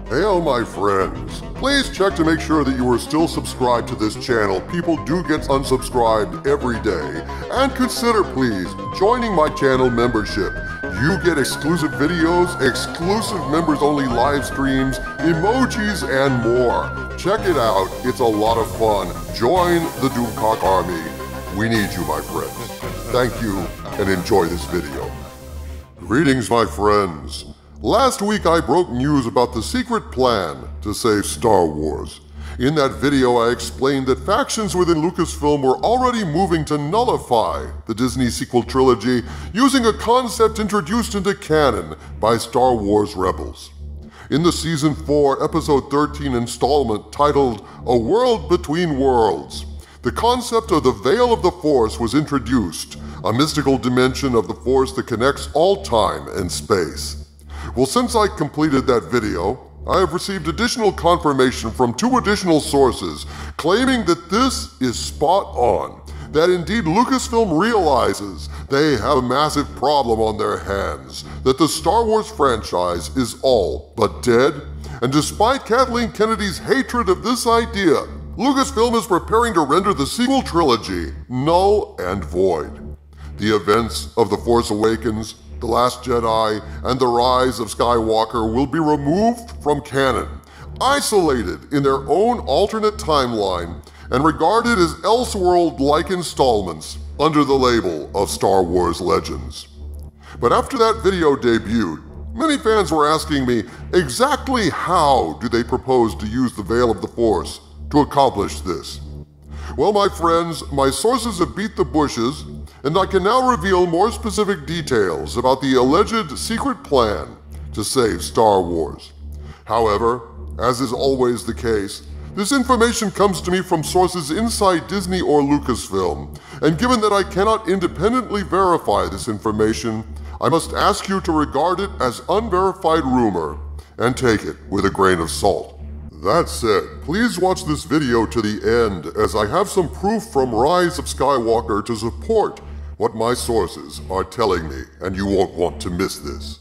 Hail my friends. Please check to make sure that you are still subscribed to this channel. People do get unsubscribed every day. And consider please joining my channel membership. You get exclusive videos, exclusive members only live streams, emojis, and more. Check it out, it's a lot of fun. Join the Doomcock army. We need you, my friends. Thank you and enjoy this video. Greetings, my friends. Last week I broke news about the secret plan to save Star Wars. In that video I explained that factions within Lucasfilm were already moving to nullify the Disney sequel trilogy using a concept introduced into canon by Star Wars Rebels. In the Season 4, Episode 13 installment titled A World Between Worlds, the concept of the Veil of the Force was introduced, a mystical dimension of the Force that connects all time and space. Well, since I completed that video, I have received additional confirmation from 2 additional sources claiming that this is spot on, that indeed Lucasfilm realizes they have a massive problem on their hands, that the Star Wars franchise is all but dead, and despite Kathleen Kennedy's hatred of this idea, Lucasfilm is preparing to render the sequel trilogy null and void. The events of The Force Awakens, The Last Jedi, and The Rise of Skywalker will be removed from canon, isolated in their own alternate timeline, and regarded as Elseworld-like installments under the label of Star Wars Legends. But after that video debuted, many fans were asking me exactly how do they propose to use the Veil of the Force to accomplish this. Well, my friends, my sources have beat the bushes, and I can now reveal more specific details about the alleged secret plan to save Star Wars. However, as is always the case, this information comes to me from sources inside Disney or Lucasfilm, and given that I cannot independently verify this information, I must ask you to regard it as unverified rumor and take it with a grain of salt. That said, please watch this video to the end, as I have some proof from Rise of Skywalker to support what my sources are telling me, and you won't want to miss this.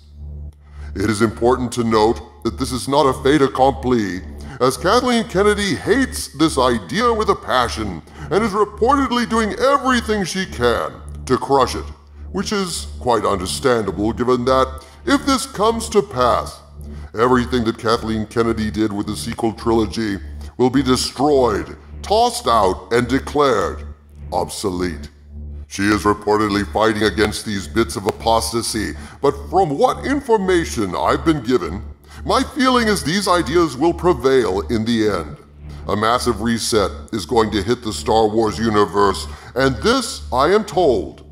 It is important to note that this is not a fait accompli, as Kathleen Kennedy hates this idea with a passion and is reportedly doing everything she can to crush it, which is quite understandable given that if this comes to pass, everything that Kathleen Kennedy did with the sequel trilogy will be destroyed, tossed out, and declared obsolete. She is reportedly fighting against these bits of apostasy, but from what information I've been given, my feeling is these ideas will prevail in the end. A massive reset is going to hit the Star Wars universe, and this, I am told,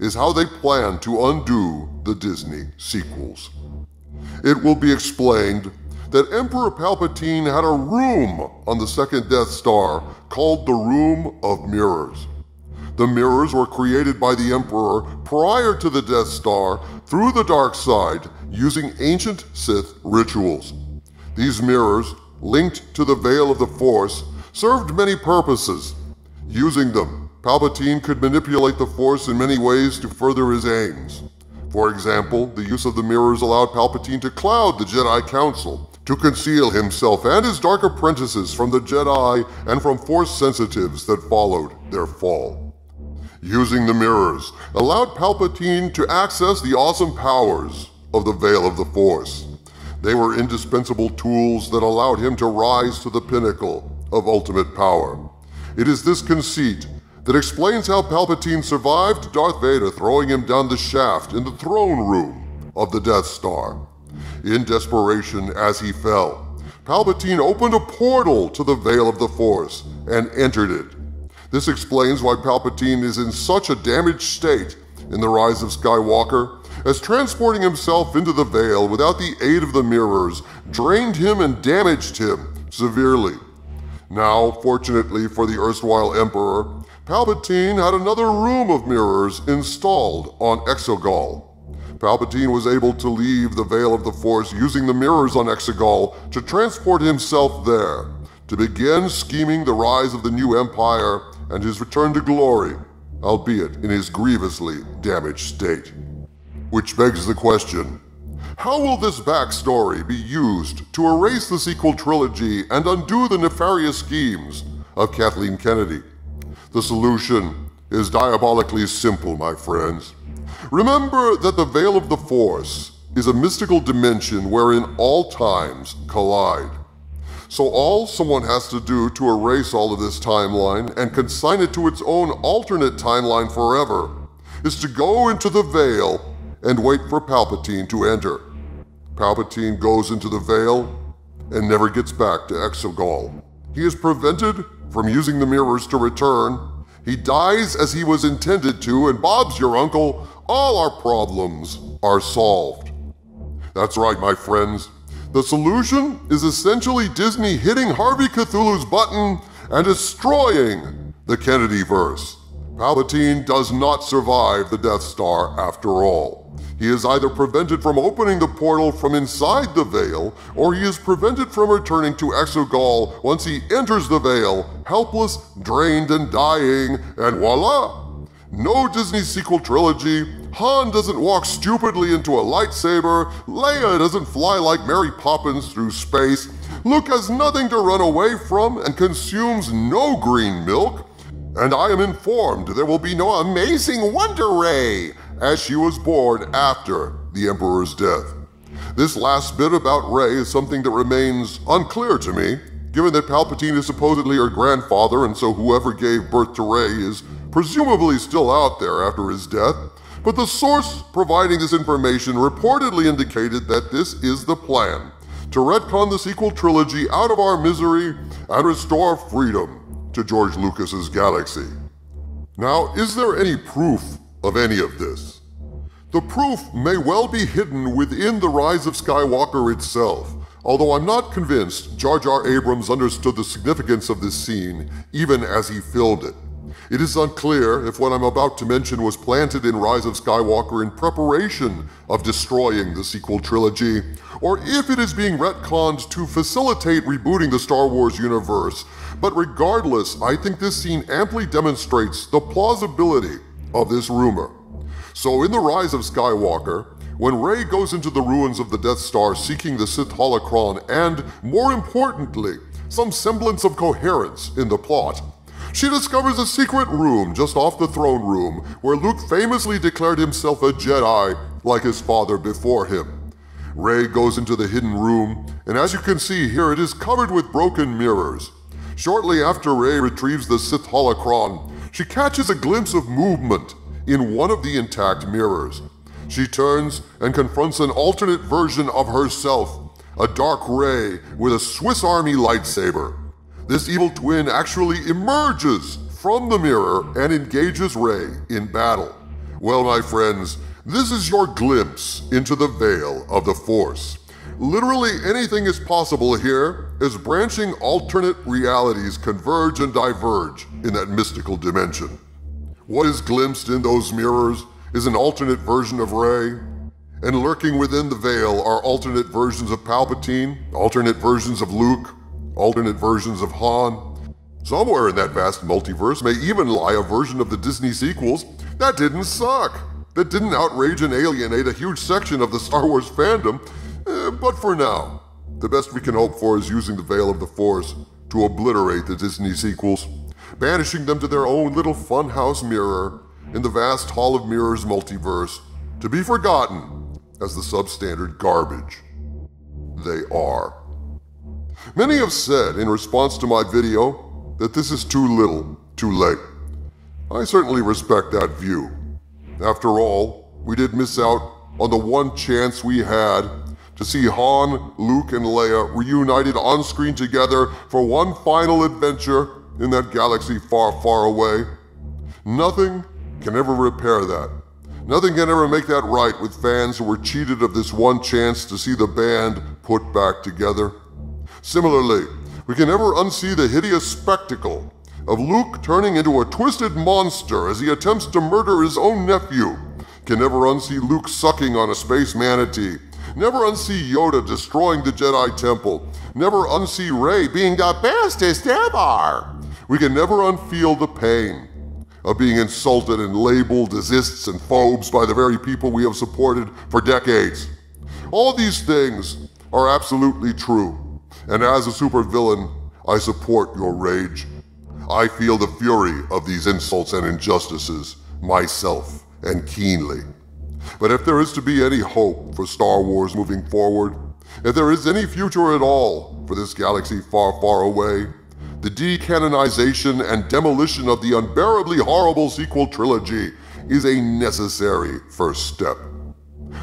is how they plan to undo the Disney sequels. It will be explained that Emperor Palpatine had a room on the second Death Star called the Room of Mirrors. The mirrors were created by the Emperor prior to the Death Star through the dark side using ancient Sith rituals. These mirrors, linked to the Veil of the Force, served many purposes. Using them, Palpatine could manipulate the Force in many ways to further his aims. For example, the use of the mirrors allowed Palpatine to cloud the Jedi Council, to conceal himself and his dark apprentices from the Jedi and from Force sensitives that followed their fall. Using the mirrors allowed Palpatine to access the awesome powers of the Veil of the Force. They were indispensable tools that allowed him to rise to the pinnacle of ultimate power. It is this conceit that explains how Palpatine survived Darth Vader throwing him down the shaft in the throne room of the Death Star. In desperation as he fell, Palpatine opened a portal to the Veil of the Force and entered it. This explains why Palpatine is in such a damaged state in The Rise of Skywalker, as transporting himself into the Veil without the aid of the mirrors drained him and damaged him severely. Now, fortunately for the erstwhile Emperor, Palpatine had another room of mirrors installed on Exegol. Palpatine was able to leave the Veil of the Force using the mirrors on Exegol to transport himself there, to begin scheming the rise of the new Empire and his return to glory, albeit in his grievously damaged state. Which begs the question, How will this backstory be used to erase the sequel trilogy and undo the nefarious schemes of Kathleen Kennedy? The solution is diabolically simple, my friends. Remember that the Veil of the Force is a mystical dimension wherein all times collide. So all someone has to do to erase all of this timeline and consign it to its own alternate timeline forever is to go into the Veil and wait for Palpatine to enter. Palpatine goes into the Veil and never gets back to Exegol. He is prevented from using the mirrors to return. He dies as he was intended to, and Bob's your uncle. All our problems are solved. That's right, my friends. The solution is essentially Disney hitting Harvey Cthulhu's button and destroying the Kennedyverse. Palpatine does not survive the Death Star after all. He is either prevented from opening the portal from inside the Veil, or he is prevented from returning to Exegol once he enters the Veil, helpless, drained, and dying, and voila! No Disney sequel trilogy. Han doesn't walk stupidly into a lightsaber. Leia doesn't fly like Mary Poppins through space. Luke has nothing to run away from and consumes no green milk. And I am informed there will be no amazing Wonder Ray, as she was born after the Emperor's death. This last bit about Rey is something that remains unclear to me, given that Palpatine is supposedly her grandfather, and so whoever gave birth to Rey is presumably still out there after his death. But the source providing this information reportedly indicated that this is the plan, to retcon the sequel trilogy out of our misery and restore freedom to George Lucas's galaxy. Now, is there any proof of any of this? The proof may well be hidden within The Rise of Skywalker itself, although I'm not convinced Jar Jar Abrams understood the significance of this scene even as he filmed it. It is unclear if what I'm about to mention was planted in Rise of Skywalker in preparation of destroying the sequel trilogy, or if it is being retconned to facilitate rebooting the Star Wars universe. But regardless, I think this scene amply demonstrates the plausibility of this rumor. So in The Rise of Skywalker, when Rey goes into the ruins of the Death Star seeking the Sith holocron and, more importantly, some semblance of coherence in the plot, she discovers a secret room just off the throne room where Luke famously declared himself a Jedi like his father before him. Rey goes into the hidden room, and as you can see here, it is covered with broken mirrors. Shortly after Rey retrieves the Sith holocron, she catches a glimpse of movement in one of the intact mirrors. She turns and confronts an alternate version of herself, a dark Rey with a Swiss Army lightsaber. This evil twin actually emerges from the mirror and engages Rey in battle. Well, my friends, this is your glimpse into the Veil of the Force. Literally anything is possible here as branching alternate realities converge and diverge in that mystical dimension. What is glimpsed in those mirrors is an alternate version of Rey, and lurking within the Veil are alternate versions of Palpatine, alternate versions of Luke, alternate versions of Han. Somewhere in that vast multiverse may even lie a version of the Disney sequels that didn't suck, that didn't outrage and alienate a huge section of the Star Wars fandom. But for now, the best we can hope for is using the Veil of the Force to obliterate the Disney sequels, banishing them to their own little funhouse mirror in the vast Hall of Mirrors multiverse, to be forgotten as the substandard garbage they are. Many have said in response to my video that this is too little, too late. I certainly respect that view. After all, we did miss out on the one chance we had to see Han, Luke, and Leia reunited on screen together for one final adventure in that galaxy far, far away. Nothing can ever repair that. Nothing can ever make that right with fans who were cheated of this one chance to see the band put back together. Similarly, we can never unsee the hideous spectacle of Luke turning into a twisted monster as he attempts to murder his own nephew. Can never unsee Luke sucking on a space manatee. Never unsee Yoda destroying the Jedi Temple. Never unsee Rey being the bestest ever. We can never unfeel the pain of being insulted and labeled as ists and phobes by the very people we have supported for decades. All these things are absolutely true, and as a supervillain, I support your rage. I feel the fury of these insults and injustices myself, and keenly. But if there is to be any hope for Star Wars moving forward, if there is any future at all for this galaxy far, far away, the decanonization and demolition of the unbearably horrible sequel trilogy is a necessary first step.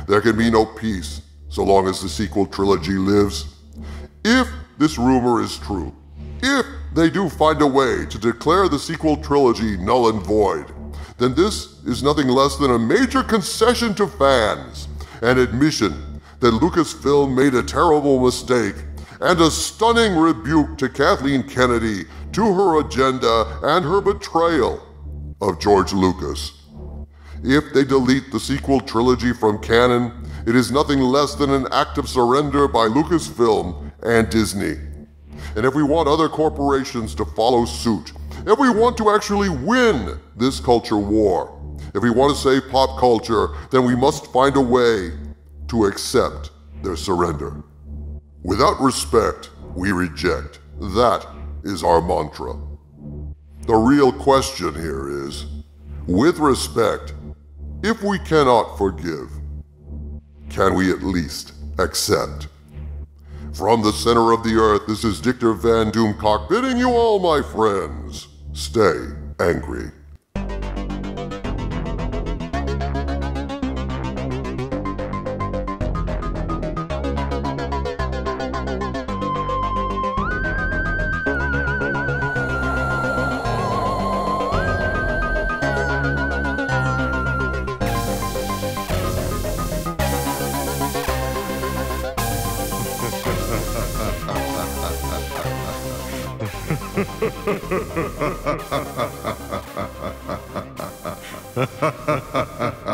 There can be no peace so long as the sequel trilogy lives. If this rumor is true, if they do find a way to declare the sequel trilogy null and void, then this is nothing less than a major concession to fans, an admission that Lucasfilm made a terrible mistake, and a stunning rebuke to Kathleen Kennedy, to her agenda, and her betrayal of George Lucas. If they delete the sequel trilogy from canon, it is nothing less than an act of surrender by Lucasfilm and Disney. And if we want other corporations to follow suit, if we want to actually win this culture war, if we want to save pop culture, then we must find a way to accept their surrender. Without respect, we reject. That is our mantra. The real question here is, with respect, if we cannot forgive, can we at least accept? From the center of the earth, this is Dictor Van Doomcock bidding you all, my friends, stay angry. Ha ha ha ha ha ha.